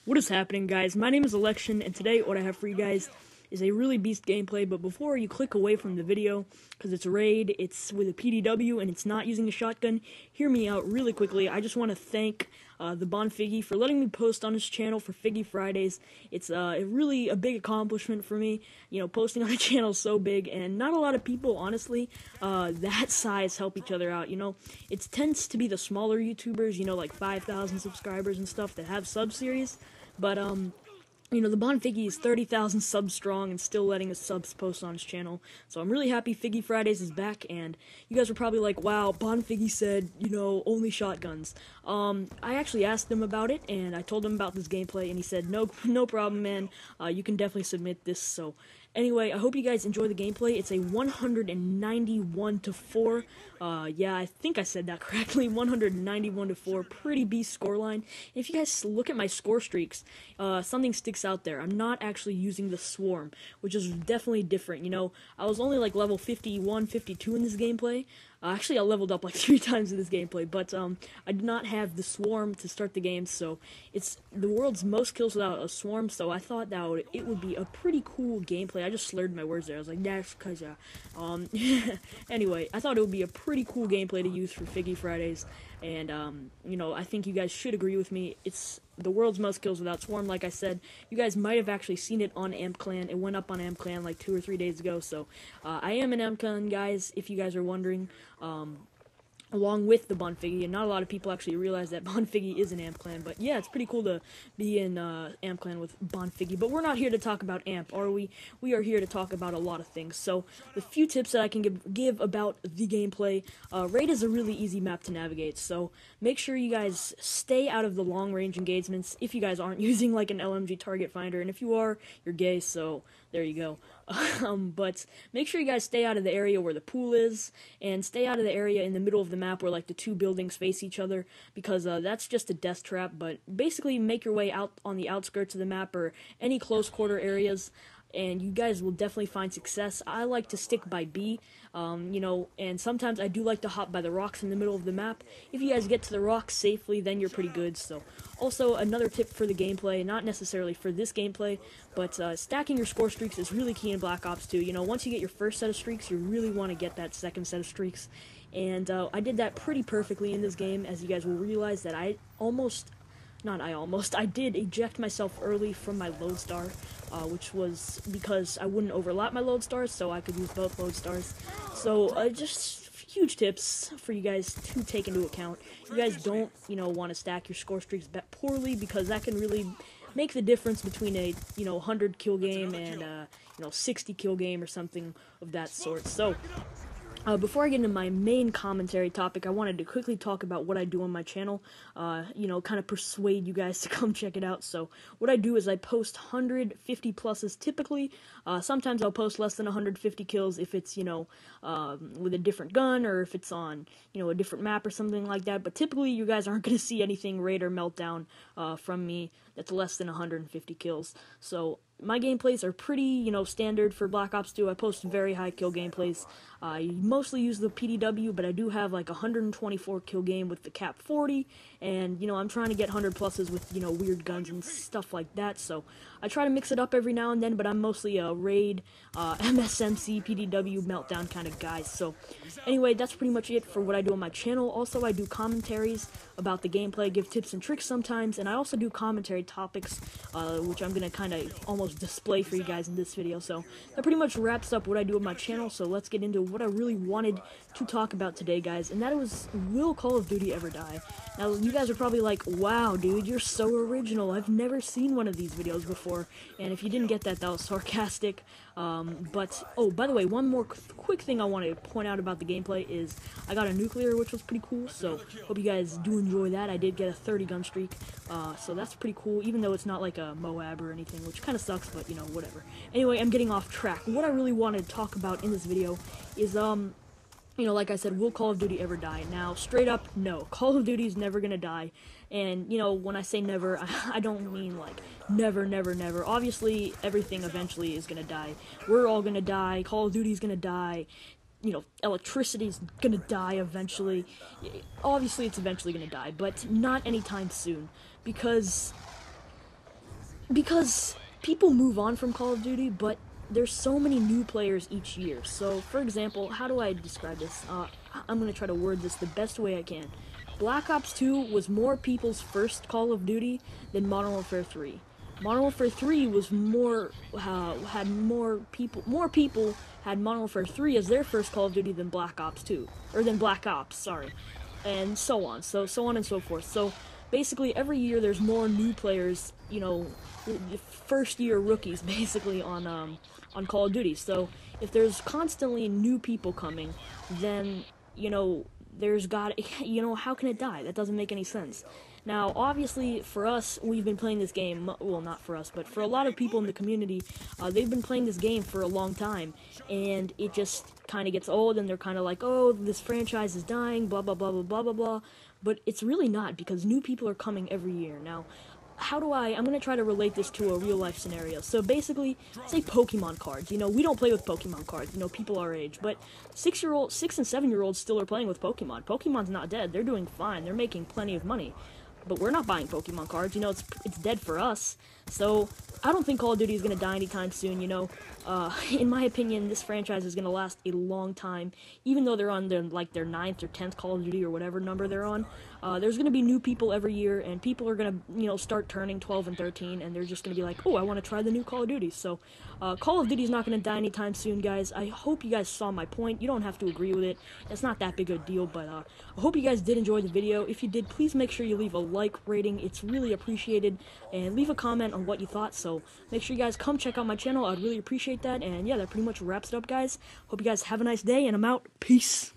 What is happening, guys? My name is Election, and today what I have for you guys is a really beast gameplay. But before you click away from the video, because it's a raid, it's with a PDW, and it's not using a shotgun, hear me out really quickly. I just want to thank the Bonfiggy for letting me post on his channel for Figgy Fridays. It's really a big accomplishment for me. You know, posting on a channel is so big, and not a lot of people, honestly, that size help each other out. You know, it tends to be the smaller YouTubers, you know, like 5,000 subscribers and stuff that have sub-series. But, you know, the Bonfiggy is 30,000 subs strong and still letting his subs post on his channel. So I'm really happy Figgy Fridays is back, and you guys were probably like, wow, Bonfiggy said, you know, only shotguns. I actually asked him about it, and I told him about this gameplay, and he said, no problem, man, you can definitely submit this. So anyway, I hope you guys enjoy the gameplay. It's a 191-4. Yeah, I think I said that correctly. 191-4. Pretty beast scoreline. If you guys look at my score streaks, something sticks out there. I'm not actually using the swarm, which is definitely different. You know, I was only like level 51, 52 in this gameplay. Actually, I leveled up like 3 times in this gameplay, but I did not have the swarm to start the game, so it's the world's most kills without a swarm, so I thought that it would be a pretty cool gameplay. I just slurred my words there. I was like, that's cause, anyway, I thought it would be a pretty cool gameplay to use for Figgy Fridays, and, you know, I think you guys should agree with me. It's the world's most kills without swarm, like I said. You guys might have actually seen it on Amp Clan. It went up on Amp Clan like 2 or 3 days ago, so I am an Amp Clan, guys, if you guys are wondering. Along with the Bonfiggy, and not a lot of people actually realize that Bonfiggy is an Amp Clan, but yeah, it's pretty cool to be in Amp Clan with Bonfiggy. But we're not here to talk about Amp, are we? We are here to talk about a lot of things. So, the few tips that I can give about the gameplay, Raid is a really easy map to navigate, so make sure you guys stay out of the long-range engagements if you guys aren't using like an LMG target finder, and if you are, you're gay, so there you go. But make sure you guys stay out of the area where the pool is, and stay out of the area in the middle of the map where like the 2 buildings face each other, because that's just a death trap. But basically make your way out on the outskirts of the map or any close quarter areas, and you guys will definitely find success. I like to stick by B, you know, and sometimes I do like to hop by the rocks in the middle of the map. If you guys get to the rocks safely, then you're pretty good. So, also another tip for the gameplay, not necessarily for this gameplay, but stacking your score streaks is really key in Black Ops 2. You know, once you get your first set of streaks, you really want to get that second set of streaks, and I did that pretty perfectly in this game, as you guys will realize that I did eject myself early from my load star, which was because I wouldn't overlap my load stars, so I could use both load stars. So, just huge tips for you guys to take into account. You guys don't, you know, want to stack your score streaks poorly, because that can really make the difference between a, you know, 100 kill game and, you know, 60 kill game or something of that sort. So, before I get into my main commentary topic, I wanted to quickly talk about what I do on my channel, you know, kind of persuade you guys to come check it out. So, what I do is I post 150 pluses typically. Sometimes I'll post less than 150 kills if it's, you know, with a different gun, or if it's on, you know, a different map or something like that. But typically, you guys aren't going to see anything Raid or Meltdown from me that's less than 150 kills. So, my gameplays are pretty, you know, standard for Black Ops 2. I post very high kill gameplays. I mostly use the PDW, but I do have like a 124 kill game with the Cap 40, and, you know, I'm trying to get 100 pluses with, you know, weird guns and stuff like that, so I try to mix it up every now and then, but I'm mostly a Raid, MSMC, PDW, Meltdown kind of guy. So anyway, that's pretty much it for what I do on my channel. Also, I do commentaries about the gameplay, give tips and tricks sometimes, and I also do commentary topics, which I'm going to kind of almost display for you guys in this video. So that pretty much wraps up what I do on my channel, so let's get into what I really wanted to talk about today, guys, and that was, will Call of Duty ever die? Now, you guys are probably like, wow, dude, you're so original. I've never seen one of these videos before, and if you didn't get that, that was sarcastic. But, oh, by the way, one more quick thing I want to point out about the gameplay is I got a nuclear, which was pretty cool, so hope you guys do enjoy that. I did get a 30 gun streak, so that's pretty cool, even though it's not like a Moab or anything, which kind of sucks, but, you know, whatever. Anyway, I'm getting off track. What I really want to talk about in this video is, you know, like I said, will Call of Duty ever die? Now, straight up, no. Call of Duty is never gonna die. And, you know, when I say never, I don't mean, like, never, never, never. Obviously, everything eventually is gonna die. We're all gonna die. Call of Duty's gonna die. You know, electricity's gonna die eventually. Obviously, it's eventually gonna die, but not anytime soon. Because because people move on from Call of Duty, but there's so many new players each year. So, for example, how do I describe this? I'm going to try to word this the best way I can. Black Ops 2 was more people's first Call of Duty than Modern Warfare 3. Modern Warfare 3 was had more people had Modern Warfare 3 as their first Call of Duty than Black Ops 2, or than Black Ops, sorry, and so on, so on and so forth. So basically, every year there's more new players, first year rookies, basically on Call of Duty. So if there's constantly new people coming, then there's got how can it die? That doesn't make any sense. Now, obviously, for us, we've been playing this game, well, not for us, but for a lot of people in the community, they've been playing this game for a long time, and it just kind of gets old, and they're kind of like, oh, this franchise is dying, blah, blah, blah, blah, blah, blah, blah, but it's really not, because new people are coming every year. Now, I'm going to try to relate this to a real-life scenario. So basically, say Pokemon cards. We don't play with Pokemon cards, people our age, but 6 and 7-year-olds still are playing with Pokemon. Pokemon's not dead. They're doing fine. They're making plenty of money. But we're not buying Pokemon cards, it's dead for us. So, I don't think Call of Duty is going to die anytime soon, in my opinion, this franchise is going to last a long time, even though they're on their 9th or 10th Call of Duty or whatever number they're on. There's going to be new people every year, and people are going to, start turning 12 and 13, and they're just going to be like, oh, I want to try the new Call of Duty. So, Call of Duty is not going to die anytime soon, guys. I hope you guys saw my point. You don't have to agree with it. It's not that big of a deal, but I hope you guys did enjoy the video. If you did, please make sure you leave a like rating. It's really appreciated, and leave a comment on what you thought. So, make sure you guys come check out my channel. I'd really appreciate that, and yeah, that pretty much wraps it up, guys. Hope you guys have a nice day, and I'm out. Peace.